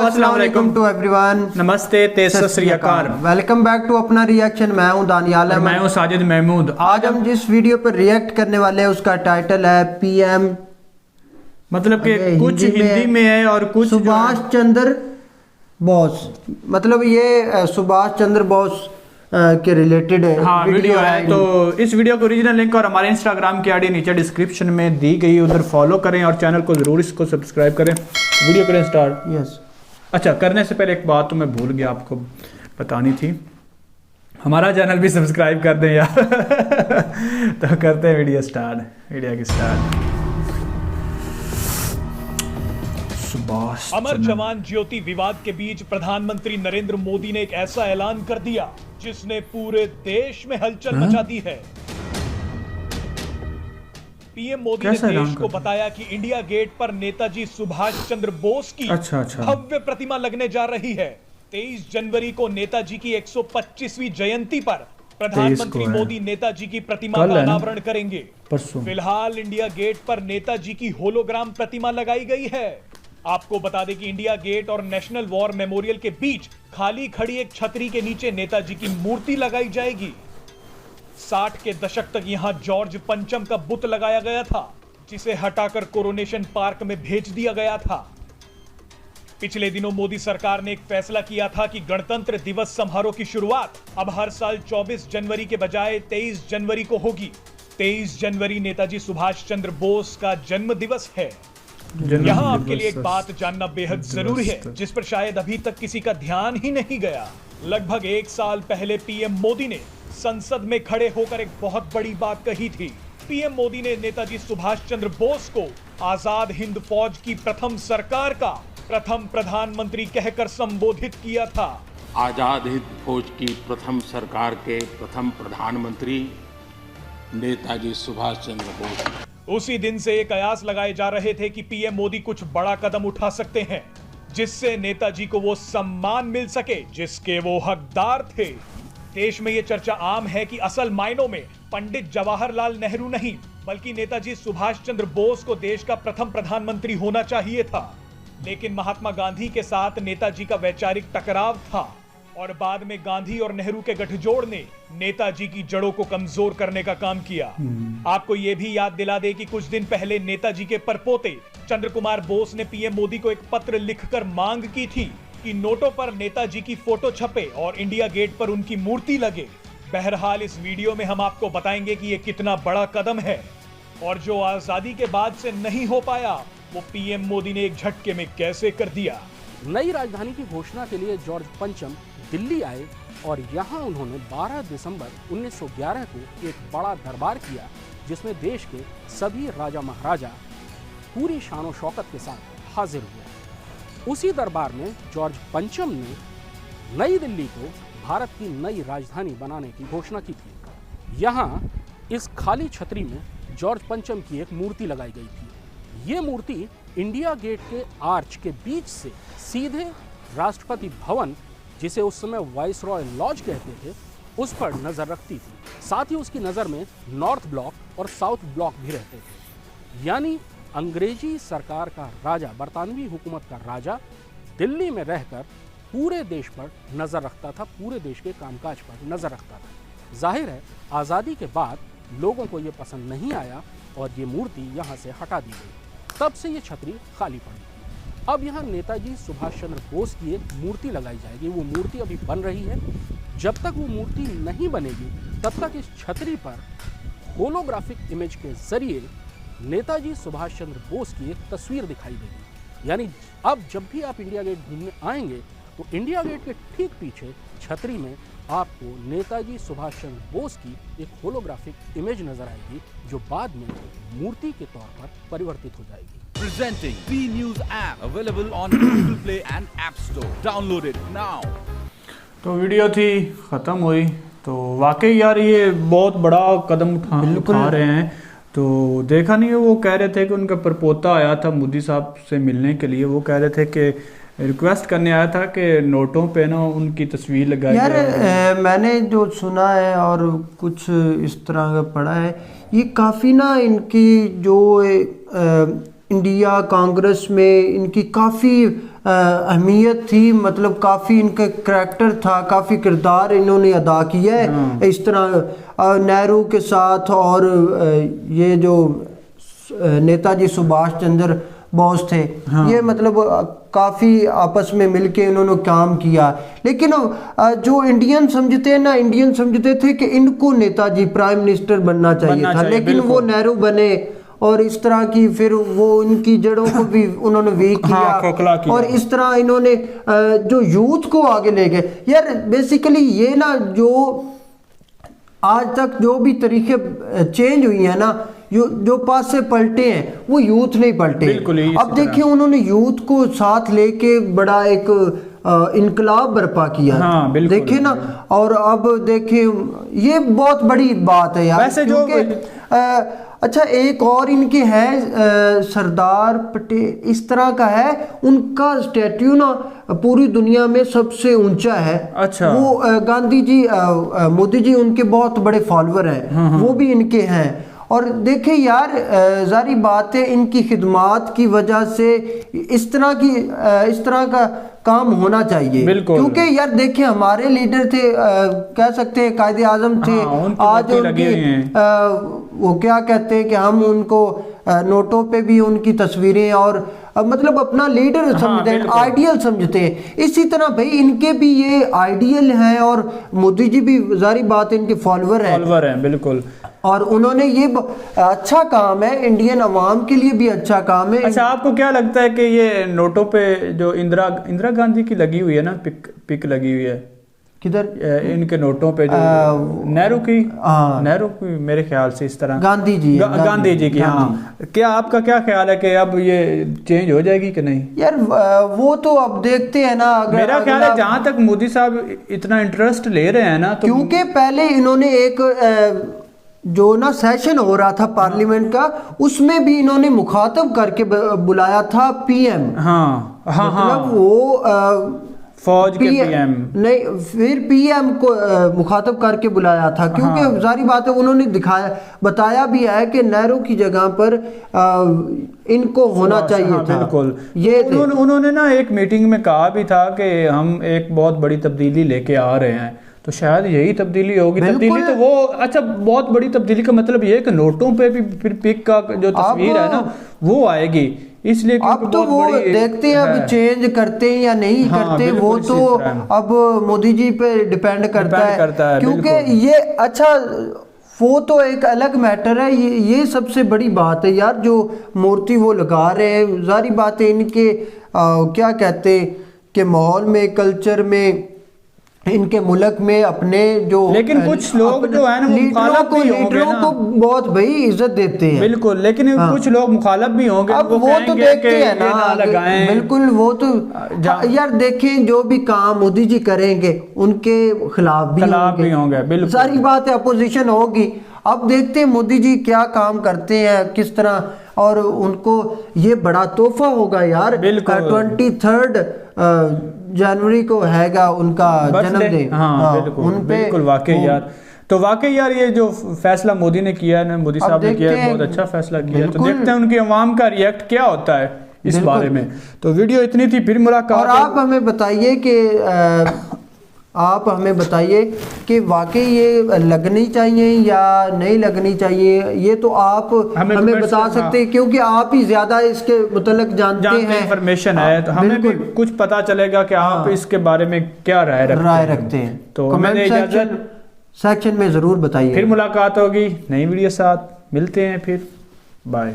अस्सलाम वालेकुम to everyone. नमस्ते, सत श्री अकाल। वेलकम बैक टू अपना रिएक्शन। मैं हूं दानियाल अहमद। मैं हूं साजिद महमूद। आज हम जिस वीडियो पर रिएक्ट करने वाले हैं उसका टाइटल है पीएम, मतलब कि कुछ हिंदी में है और कुछ सुभाष चंद्र बोस। मतलब ये सुभाष चंद्र बोस के रिलेटेड वीडियो है। तो इस वीडियो को ओरिजिनल लिंक और हमारे इंस्टाग्राम की आईडी नीचे डिस्क्रिप्शन में दी गई, उधर फॉलो करें और चैनल को जरूर इसको सब्सक्राइब करें। वीडियो करें स्टार्ट। यस। अच्छा, करने से पहले एक बात तो मैं भूल गया आपको बतानी थी, हमारा चैनल भी सब्सक्राइब कर दें यार। तो करते हैं वीडियो की स्टार्ट। अमर जवान ज्योति विवाद के बीच प्रधानमंत्री नरेंद्र मोदी ने एक ऐसा ऐलान कर दिया जिसने पूरे देश में हलचल मचा दी है। पीएम मोदी ने देश को बताया कि इंडिया गेट पर नेताजी सुभाष चंद्र बोस की भव्य प्रतिमा लगने जा रही है। 23 जनवरी को नेताजी की 125वीं जयंती पर प्रधानमंत्री मोदी नेताजी की प्रतिमा का अनावरण करेंगे। फिलहाल इंडिया गेट पर नेताजी की होलोग्राम प्रतिमा लगाई गई है। आपको बता दें कि इंडिया गेट और नेशनल वॉर मेमोरियल के बीच खाली खड़ी एक छतरी के नीचे नेताजी की मूर्ति लगाई जाएगी। 60 के दशक तक यहां जॉर्ज पंचम का बुत लगाया गया था, जिसे हटाकर कोरोनेशन पार्क में भेज दिया गया था। पिछले दिनों मोदी सरकार ने एक फैसला किया था कि गणतंत्र दिवस समारोह की शुरुआत अब हर साल 24 जनवरी के बजाय 23 जनवरी को होगी। 23 जनवरी नेताजी सुभाष चंद्र बोस का जन्म दिवस है। यहाँ आपके लिए एक बात जानना बेहद जरूरी है, जिस पर शायद अभी तक किसी का ध्यान ही नहीं गया। लगभग 1 साल पहले पीएम मोदी ने संसद में खड़े होकर एक बहुत बड़ी बात कही थी। पीएम मोदी ने नेताजी सुभाष चंद्र बोस को आजाद हिंद फौज की प्रथम सरकार का प्रथम प्रधानमंत्री कहकर संबोधित किया था। आजाद हिंद फौज की प्रथम सरकार के प्रथम प्रधानमंत्री नेताजी सुभाष चंद्र बोस। उसी दिन से ये कयास लगाए जा रहे थे कि पीएम मोदी कुछ बड़ा कदम उठा सकते हैं, जिससे नेताजी को वो सम्मान मिल सके जिसके वो हकदार थे। देश में ये चर्चा आम है कि असल मायनों में पंडित जवाहरलाल नेहरू नहीं, बल्कि नेताजी सुभाष चंद्र बोस को देश का प्रथम प्रधानमंत्री होना चाहिए था। लेकिन महात्मा गांधी के साथ नेताजी का वैचारिक टकराव था और बाद में गांधी और नेहरू के गठजोड़ ने नेताजी की जड़ों को कमजोर करने का काम किया। आपको यह भी याद दिला दे कि कुछ दिन पहले नेताजी के परपोते चंद्र कुमार बोस ने पीएम मोदी को एक पत्र लिखकर मांग की थी कि नोटों पर नेताजी की फोटो छपे और इंडिया गेट पर उनकी मूर्ति लगे। बहरहाल इस वीडियो में हम आपको बताएंगे कि यह कितना बड़ा कदम है और जो आजादी के बाद से नहीं हो पाया वो पीएम मोदी ने एक झटके में कैसे कर दिया। नई राजधानी की घोषणा के लिए जॉर्ज पंचम दिल्ली आए और यहाँ उन्होंने 12 दिसंबर 1911 को एक बड़ा दरबार किया, जिसमें देश के सभी राजा महाराजा पूरी शानो शौकत के साथ हाजिर हुए। उसी दरबार में जॉर्ज पंचम ने नई दिल्ली को भारत की नई राजधानी बनाने की घोषणा की थी। यहाँ इस खाली छतरी में जॉर्ज पंचम की एक मूर्ति लगाई गई थी। ये मूर्ति इंडिया गेट के आर्च के बीच से सीधे राष्ट्रपति भवन, जिसे उस समय वाइसरॉय लॉज कहते थे, उस पर नजर रखती थी। साथ ही उसकी नजर में नॉर्थ ब्लॉक और साउथ ब्लॉक भी रहते थे। यानी अंग्रेजी सरकार का राजा, बरतानवी हुकूमत का राजा दिल्ली में रहकर पूरे देश पर नजर रखता था, पूरे देश के कामकाज पर नजर रखता था। जाहिर है आज़ादी के बाद लोगों को ये पसंद नहीं आया और ये मूर्ति यहाँ से हटा दी गई। तब से ये छतरी खाली पड़ी। अब यहाँ नेताजी सुभाष चंद्र बोस की एक मूर्ति लगाई जाएगी। वो मूर्ति अभी बन रही है। जब तक वो मूर्ति नहीं बनेगी तब तक इस छतरी पर होलोग्राफिक इमेज के जरिए नेताजी सुभाष चंद्र बोस की एक तस्वीर दिखाई देगी। यानी अब जब भी आप इंडिया गेट घूमने आएंगे तो इंडिया गेट के ठीक पीछे छतरी में आपको नेताजी सुभाष चंद्र बोस की एक होलोग्राफिक इमेज नजर आएगी, जो बाद में मूर्ति के तौर पर परिवर्तित हो जाएगी। Presenting B News app available on Google Play and App Store. Download it now. तो वीडियो थी ख़त्म हुई। तो वाकई यार ये बहुत बड़ा कदम उठा रहे हैं। तो देखा नहीं है, वो कह रहे थे कि उनका परपोता आया था मोदी साहब से मिलने के लिए। वो कह रहे थे कि रिक्वेस्ट करने आया था कि नोटों पे ना उनकी तस्वीर लगाई यार। मैंने जो सुना है और कुछ इस तरह का पढ़ा है, ये काफ़ी ना इनकी जो इंडिया कांग्रेस में इनकी काफ़ी अहमियत थी, मतलब काफ़ी इनका करैक्टर था, काफ़ी किरदार इन्होंने अदा किया है। इस तरह नेहरू के साथ और ये जो नेताजी सुभाष चंद्र बोस थे, ये मतलब काफ़ी आपस में मिलके इन्होंने काम किया। लेकिन जो इंडियन समझते हैं ना, इंडियन समझते थे कि इनको नेताजी प्राइम मिनिस्टर बनना चाहिए था, लेकिन वो नेहरू बने और इस तरह की फिर वो उनकी जड़ों को भी उन्होंने वीक किया और इस तरह इन्होंने जो यूथ को आगे ले गए। यार बेसिकली ये ना, जो आज तक जो भी तरीके चेंज हुई है ना, जो पास से पलटे हैं वो यूथ नहीं पलटे। अब देखिए उन्होंने यूथ को साथ लेके बड़ा एक इनकलाब बर्पा किया, देखिए ना। और अब देखिए ये बहुत बड़ी बात है यार, वैसे जो अच्छा एक और इनके है सरदार पटेल, इस तरह का है, उनका स्टैट्यू ना पूरी दुनिया में सबसे ऊंचा है। अच्छा। वो गांधी जी मोदी जी उनके बहुत बड़े फॉलोअर हैं, वो भी इनके हैं। और देखिए यार जारी बात है, इनकी खिदमात की वजह से इस तरह का काम होना चाहिए, क्योंकि यार देखिए हमारे लीडर थे, कह सकते हैं कायदे आजम थे, आज उनकी वो क्या कहते हैं कि हम उनको नोटों पे भी उनकी तस्वीरें और मतलब अपना लीडर समझते हैं, आइडियल समझते हैं। इसी तरह भाई इनके भी ये आइडियल हैं और मोदी जी भी जारी बात है इनके फॉलोअर हैं। बिल्कुल। और उन्होंने ये अच्छा काम है, इंडियन अवाम के लिए भी अच्छा काम है। अच्छा, आपको क्या लगता है कि ये नोटों पे जो इंदिरा गांधी की लगी हुई है ना, पिक लगी हुई है किधर, इनके नोटों पे जो नेहरू की मेरे ख्याल से इस तरह गांधी जी की, हाँ, क्या आपका क्या ख्याल है कि अब ये चेंज हो जाएगी कि नहीं? यार वो तो अब देखते हैं ना। मेरा ख्याल है जहां तक मोदी साहब इतना इंटरेस्ट ले रहे हैं ना, तो क्योंकि पहले इन्होंने एक जो ना सेशन हो रहा था पार्लियामेंट का, उसमें भी इन्होंने मुखातब करके बुलाया था पीएम। मतलब वो फौज के पीएम नहीं, फिर पीएम को मुखातब करके बुलाया था, क्योंकि जारी बात है उन्होंने बताया भी है कि नेहरू की जगह पर इनको होना चाहिए था। बिल्कुल। ये उन्होंने ना एक मीटिंग में कहा भी था कि हम एक बहुत बड़ी तब्दीली लेके आ रहे हैं, तो शायद यही तब्दीली होगी। तब्दीली तो वो, अच्छा, बहुत बड़ी तब्दीली का मतलब ये है कि नोटों पे भी फिर पिक का जो तस्वीर है ना वो आएगी, इसलिए अब तो वो देखते हैं अब चेंज करते हैं या नहीं करते, वो तो अब मोदी जी पे डिपेंड करता है, क्योंकि ये अच्छा वो तो एक अलग मैटर है। ये सबसे बड़ी बात है यार, जो मूर्ति वो लगा रहे हैं, जारी बात है इनके क्या कहते हैं कि माहौल में, कल्चर में, इनके मुल्क में अपने जो, लेकिन कुछ लोग जो है ना लीडरों को बहुत भाई इज्जत देते हैं। बिल्कुल, लेकिन कुछ लोग मुखालिफ भी होंगे। अब वो तो देखते हैं ना, बिल्कुल, वो तो यार देखें जो भी काम मोदी जी करेंगे उनके खिलाफ भी होंगे। बिल्कुल, सारी बात है, अपोजिशन होगी। अब देखते हैं मोदी जी क्या काम करते हैं, किस तरह, और उनको ये बड़ा तोहफा होगा यार। 23 जनवरी को हैगा उनका जन्मदिन। बिल्कुल वाकई यार, तो वाकई यार ये जो फैसला मोदी ने किया है ना, मोदी साहब ने किया है, बहुत अच्छा फैसला किया है। तो देखते हैं उनकी अवाम का रिएक्ट क्या होता है इस बारे में। तो वीडियो इतनी थी, फिर मुलाकात। और आप हमें बताइए कि वाकई ये लगनी चाहिए या नहीं लगनी चाहिए, ये तो आप हमें बता सकते हैं, क्योंकि आप ही ज्यादा इसके मुतल्लिक जानते हैं, इंफॉर्मेशन है, तो हमें भी कुछ पता चलेगा कि आप इसके बारे में क्या राय रखते हैं। तो कमेंट सेक्शन में जरूर बताइए। फिर मुलाकात होगी नई वीडियो साथ, मिलते हैं फिर, बाय।